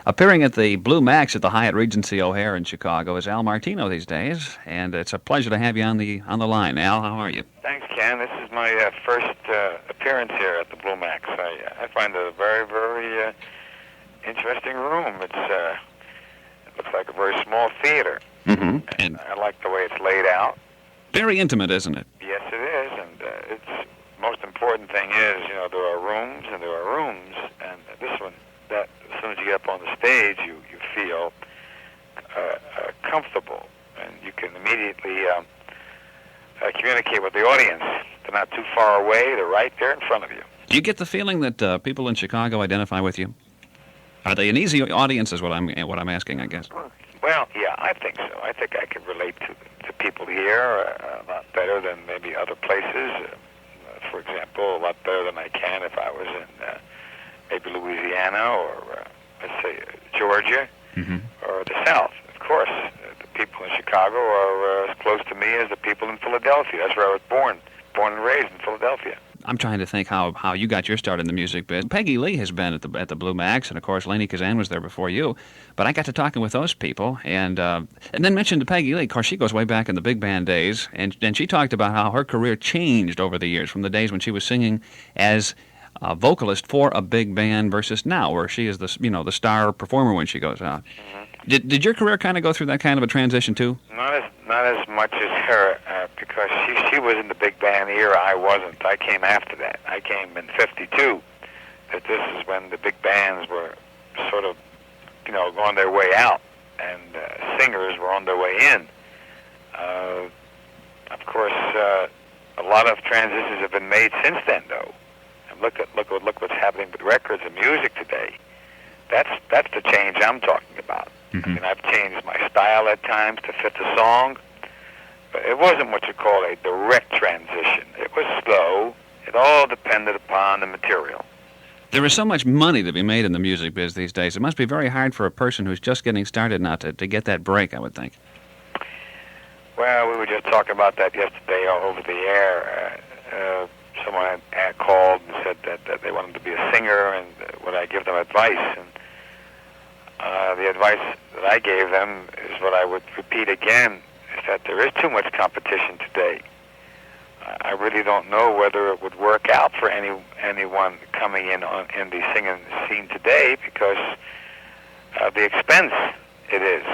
Appearing at the Blue Max at the Hyatt Regency O'Hare in Chicago is Al Martino these days, and it's a pleasure to have you on the line. Al, how are you? Thanks, Ken. This is my first appearance here at the Blue Max. I find it a very, very interesting room. It looks like a very small theater, and I like the way it's laid out. Very intimate, isn't it? Yes, it is, and it's most important thing is, there are rooms and there are rooms, and this one, that as soon as you get up on the stage, you feel comfortable, and you can immediately communicate with the audience. They're not too far away; they're right there in front of you. Do you get the feeling that people in Chicago identify with you? Are they an easy audience? Is what I'm asking, I guess. Well, yeah, I think so. I think I can relate to people here a lot better than maybe other places. For example, a lot better than I can if I was in maybe Louisiana or let's say Georgia or the South. Of course, the people in Chicago are as close to me as the people in Philadelphia. That's where I was born and raised in Philadelphia. I'm trying to think how you got your start in the music biz. Peggy Lee has been at the Blue Max, and of course Lainey Kazan was there before you. But I got to talking with those people, and then mentioned to Peggy Lee. Of course, she goes way back in the big band days, and she talked about how her career changed over the years, from the days when she was singing as a vocalist for a big band versus now, where she is the star performer when she goes out. Did your career kind of go through that kind of a transition too? Not as much as her, because she was in the big band era. I wasn't. I came after that. I came in '52. That this is when the big bands were sort of, going their way out, and singers were on their way in. Of course, a lot of transitions have been made since then, though. And look what's happening with records and music today. That's the change I'm talking about. I mean, I've changed my style at times to fit the song, but it wasn't what you call a direct transition. It was slow. It all depended upon the material. There is so much money to be made in the music biz these days. It must be very hard for a person who's just getting started now to get that break, I would think. Well, we were just talking about that yesterday over the air. Someone had called and said that they wanted to be a singer, and would I give them advice? And the advice that I gave them is what I would repeat again, is that there is too much competition today. I really don't know whether it would work out for anyone coming in the singing scene today, because the expense it is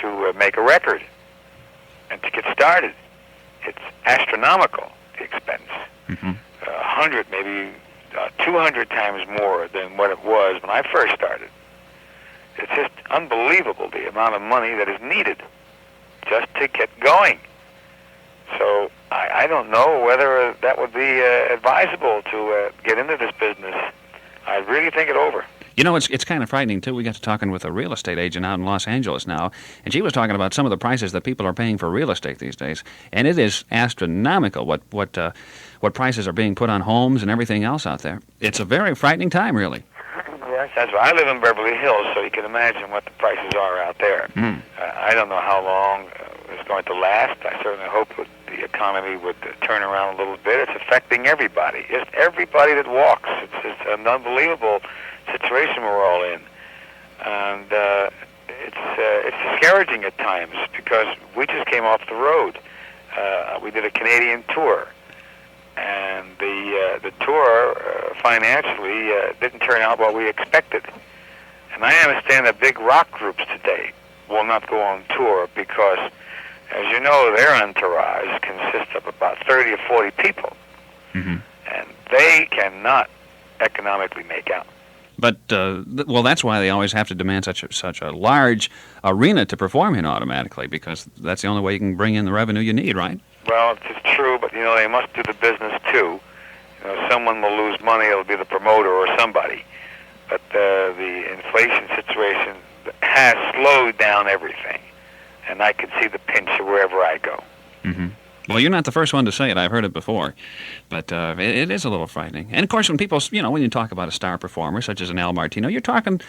to make a record and to get started. It's astronomical, the expense. 100, maybe 200 times more than what it was when I first started. It's just unbelievable the amount of money that is needed just to get going. So I don't know whether that would be advisable to get into this business. I really think it over. It's kind of frightening, too. We got to talking with a real estate agent out in Los Angeles now, and she was talking about some of the prices that people are paying for real estate these days, and it is astronomical what prices are being put on homes and everything else out there. It's a very frightening time, really. Yes, that's right. I live in Beverly Hills, so you can imagine what the prices are out there. I don't know how long it's going to last. I certainly hope that the economy would turn around a little bit. It's affecting everybody. Just everybody that walks. It's an unbelievable situation we're all in, and it's discouraging at times, because we just came off the road. We did a Canadian tour, and the tour financially didn't turn out what we expected. And I understand that big rock groups today will not go on tour because, as you know, their entourage consists of about 30 or 40 people, and they cannot economically make out. But, that's why they always have to demand such a large arena to perform in automatically, because that's the only way you can bring in the revenue you need, right? Well, it's true, but, they must do the business, too. Someone will lose money. It'll be the promoter or somebody. But the inflation situation has slowed down everything, and I can see the pinch wherever I go. Well, you're not the first one to say it. I've heard it before. But it is a little frightening. And, of course, when people, when you talk about a star performer, such as an Al Martino, you're talking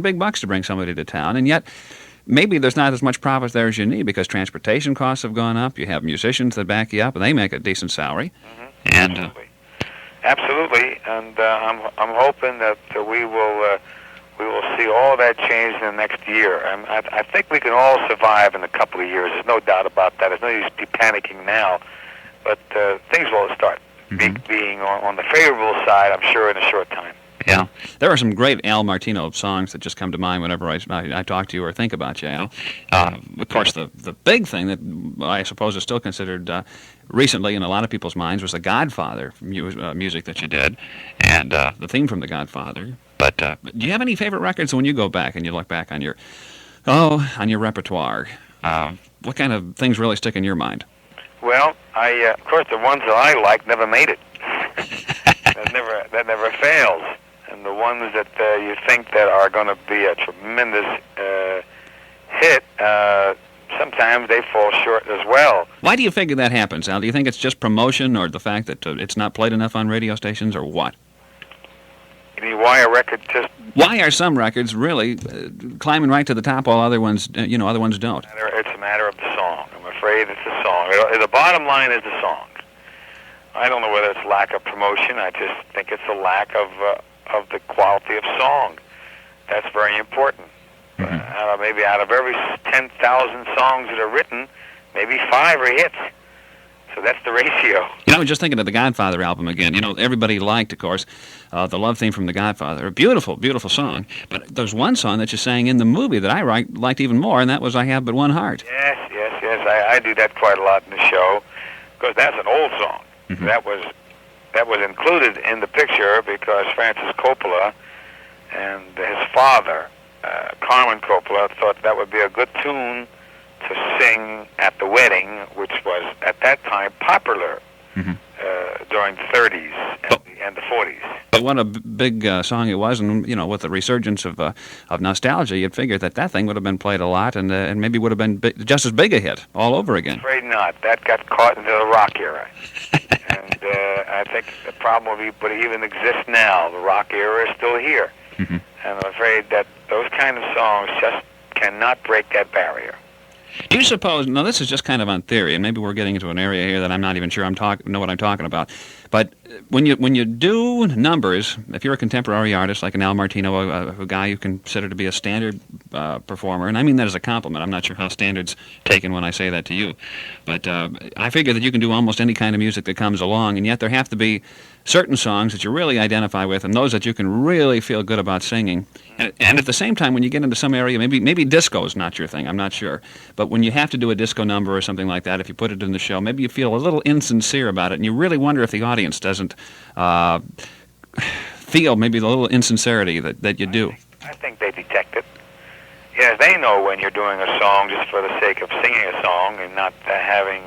big bucks to bring somebody to town. And yet, maybe there's not as much profit there as you need, because transportation costs have gone up. You have musicians that back you up, and they make a decent salary. And Absolutely. And I'm hoping that we will we will see all that change in the next year. I think we can all survive in a couple of years. There's no doubt about that. There's no use to be panicking now. But things will start being on the favorable side, I'm sure, in a short time. Yeah. There are some great Al Martino songs that just come to mind whenever I talk to you or think about you, Al. Of course, the big thing that I suppose is still considered recently in a lot of people's minds was the Godfather music that you did, and the theme from the Godfather. But do you have any favorite records when you go back and you look back on your repertoire? What kind of things really stick in your mind? Well, of course, the ones that I like never made it. that never fails. And the ones that you think that are going to be a tremendous hit, sometimes they fall short as well. Why do you figure that happens, Al? Do you think it's just promotion, or the fact that it's not played enough on radio stations, or what? You mean why a record just... Why are some records really climbing right to the top while other ones don't? It's a matter of the song. I'm afraid it's the song. The bottom line is the song. I don't know whether it's lack of promotion. I just think it's a lack of the quality of song. That's very important. Maybe out of every 10,000 songs that are written, maybe 5 are hits. So that's the ratio. I was just thinking of the Godfather album again. Everybody liked, of course, the love theme from the Godfather. A beautiful, beautiful song. But there's one song that you sang in the movie that I liked even more, and that was I Have But One Heart. Yes. I do that quite a lot in the show, because that's an old song. That was included in the picture because Francis Coppola and his father, Carmen Coppola, thought that would be a good tune to sing at the wedding, which was at that time popular during the 30s and the 40s. But what a big song it was, and with the resurgence of nostalgia, you'd figure that thing would have been played a lot, and maybe would have been just as big a hit all over again. I'm afraid not. That got caught into the rock era. And I think the problem would even exist now. The rock era is still here. And I'm afraid that those kind of songs just cannot break that barrier. Do you suppose, now this is just kind of on theory, and maybe we're getting into an area here that I'm not even sure know what I'm talking about, but when you do numbers, if you're a contemporary artist like an Al Martino, a guy you consider to be a standard performer, and I mean that as a compliment, I'm not sure how standard's taken when I say that to you, but I figure that you can do almost any kind of music that comes along, and yet there have to be certain songs that you really identify with, and those that you can really feel good about singing. And at the same time, when you get into some area, maybe disco's not your thing, I'm not sure. But when you have to do a disco number or something like that, if you put it in the show, maybe you feel a little insincere about it, and you really wonder if the audience doesn't feel maybe the little insincerity that you do. I think they detect it. Yes, they know when you're doing a song just for the sake of singing a song and not having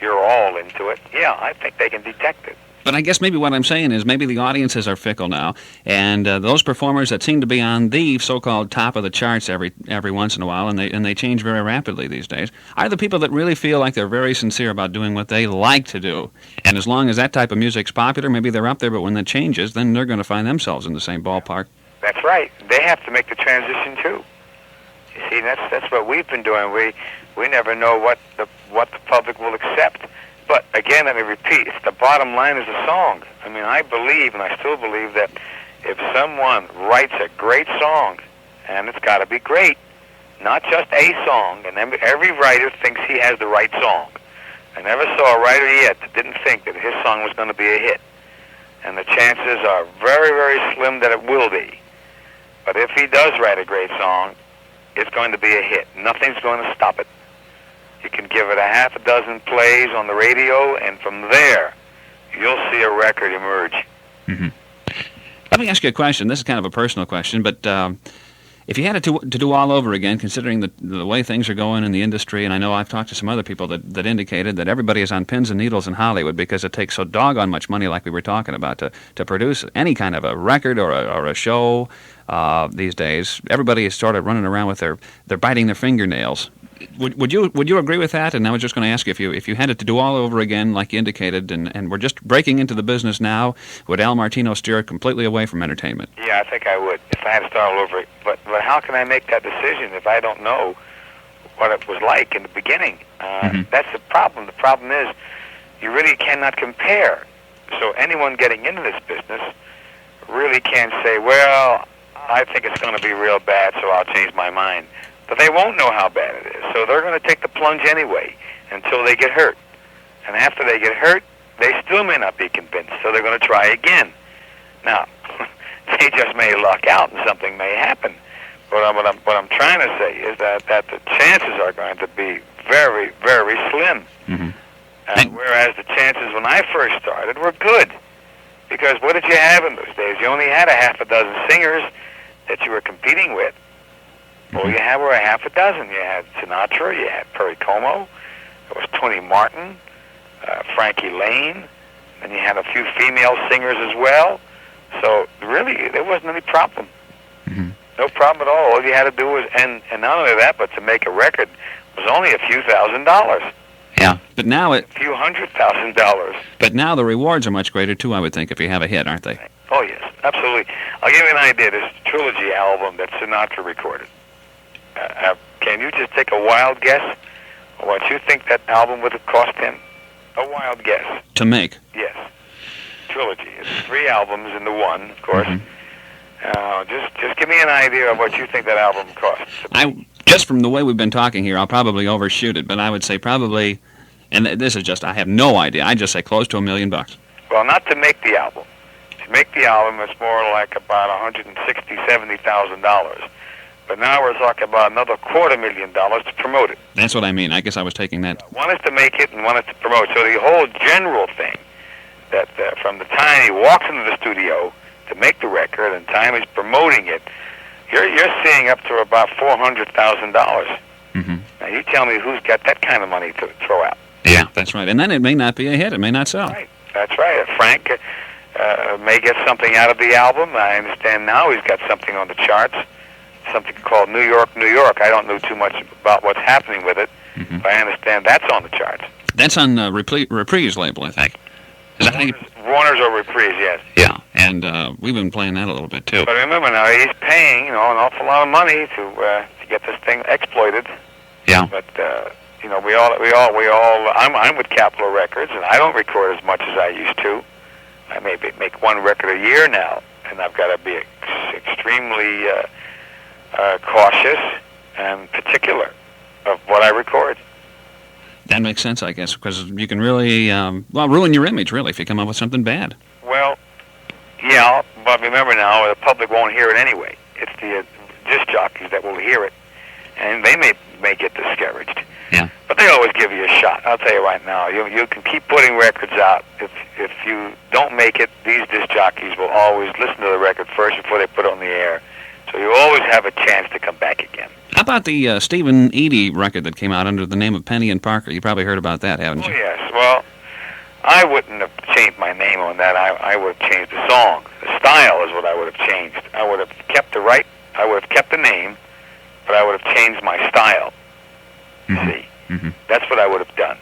your all into it. Yeah, I think they can detect it. But I guess maybe what I'm saying is maybe the audiences are fickle now, and those performers that seem to be on the so-called top of the charts every once in a while, and they change very rapidly these days, are the people that really feel like they're very sincere about doing what they like to do. And as long as that type of music's popular, maybe they're up there, but when that changes, then they're going to find themselves in the same ballpark. That's right. They have to make the transition too. You see, that's what we've been doing. We never know what the public will accept. But again, let me repeat, it's the bottom line is the song. I mean, I believe, and I still believe, that if someone writes a great song, and it's got to be great, not just a song, and every writer thinks he has the right song. I never saw a writer yet that didn't think that his song was going to be a hit. And the chances are very, very slim that it will be. But if he does write a great song, it's going to be a hit. Nothing's going to stop it. You can give it a half a dozen plays on the radio, and from there, you'll see a record emerge. Let me ask you a question. This is kind of a personal question, but if you had it to do all over again, considering the way things are going in the industry, and I know I've talked to some other people that indicated that everybody is on pins and needles in Hollywood because it takes so doggone much money, like we were talking about, to produce any kind of a record or a show these days. Everybody is sort of running around with they're biting their fingernails. Would you agree with that? And I was just going to ask you, if you had it to do all over again, like you indicated, and we're just breaking into the business now, would Al Martino steer it completely away from entertainment? Yeah, I think I would, if I had to start all over. But how can I make that decision if I don't know what it was like in the beginning? That's the problem. The problem is you really cannot compare. So anyone getting into this business really can't say, well, I think it's going to be real bad, so I'll change my mind. But they won't know how bad it is, so they're going to take the plunge anyway until they get hurt. And after they get hurt, they still may not be convinced, so they're going to try again. Now, they just may luck out and something may happen. But what I'm trying to say is that the chances are going to be very, very slim. Whereas the chances when I first started were good. Because what did you have in those days? You only had a half a dozen singers that you were competing with. All you had were a half a dozen. You had Sinatra, you had Perry Como, there was Tony Martin, Frankie Lane, and you had a few female singers as well. So really, there wasn't any problem. No problem at all. All you had to do was, and not only that, but to make a record was only a few $1,000s. Yeah, but now a few $100,000. But now the rewards are much greater too, I would think, if you have a hit, aren't they? Oh yes, absolutely. I'll give you an idea. This trilogy album that Sinatra recorded. Can you just take a wild guess on what you think that album would have cost him? A wild guess. To make? Yes. Trilogy. It's 3 albums into one, of course. Just give me an idea of what you think that album cost. Just from the way we've been talking here, I'll probably overshoot it, but I would say probably, and this is just, I have no idea, I'd just say close to $1 million. Well, not to make the album. To make the album, it's more like about $160,000-$170,000. But now we're talking about another $250,000 to promote it. That's what I mean. I guess I was taking that. One is to make it and one is to promote. So the whole general thing, that from the time he walks into the studio to make the record and time he's promoting it, you're seeing up to about $400,000. Now you tell me who's got that kind of money to throw out. Yeah, that's right. And then it may not be a hit. It may not sell. Right. That's right. Frank may get something out of the album. I understand now he's got something on the charts, something called New York, New York. I don't know too much about what's happening with it, but I understand that's on the charts. That's on Reprise label, I think. Warner's or Reprise, yes. Yeah, and we've been playing that a little bit too. But remember now, he's paying an awful lot of money to get this thing exploited. Yeah. But we all. I'm with Capitol Records, and I don't record as much as I used to. I maybe make one record a year now, and I've got to be extremely cautious and particular of what I record. That makes sense, I guess, because you can really, ruin your image, really, if you come up with something bad. Well, yeah, but remember now, the public won't hear it anyway. It's the disc jockeys that will hear it, and they may get discouraged. Yeah. But they always give you a shot. I'll tell you right now, you can keep putting records out. If you don't make it, these disc jockeys will always listen to the record first before they put it on the air. So you always have a chance to come back again. How about the Stephen Eady record that came out under the name of Penny and Parker? You probably heard about that, haven't you? Oh, yes. Well, I wouldn't have changed my name on that. I would have changed the song. The style is what I would have changed. I would have kept I would have kept the name, but I would have changed my style. See? That's what I would have done.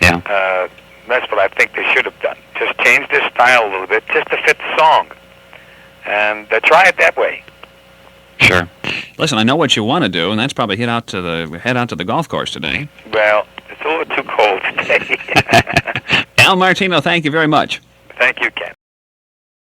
Yeah. That's what I think they should have done. Just change their style a little bit, just to fit the song. And try it that way. Sure. Listen, I know what you want to do, and that's probably head out to the golf course today. Well, it's a little too cold today. Al Martino, thank you very much. Thank you, Ken.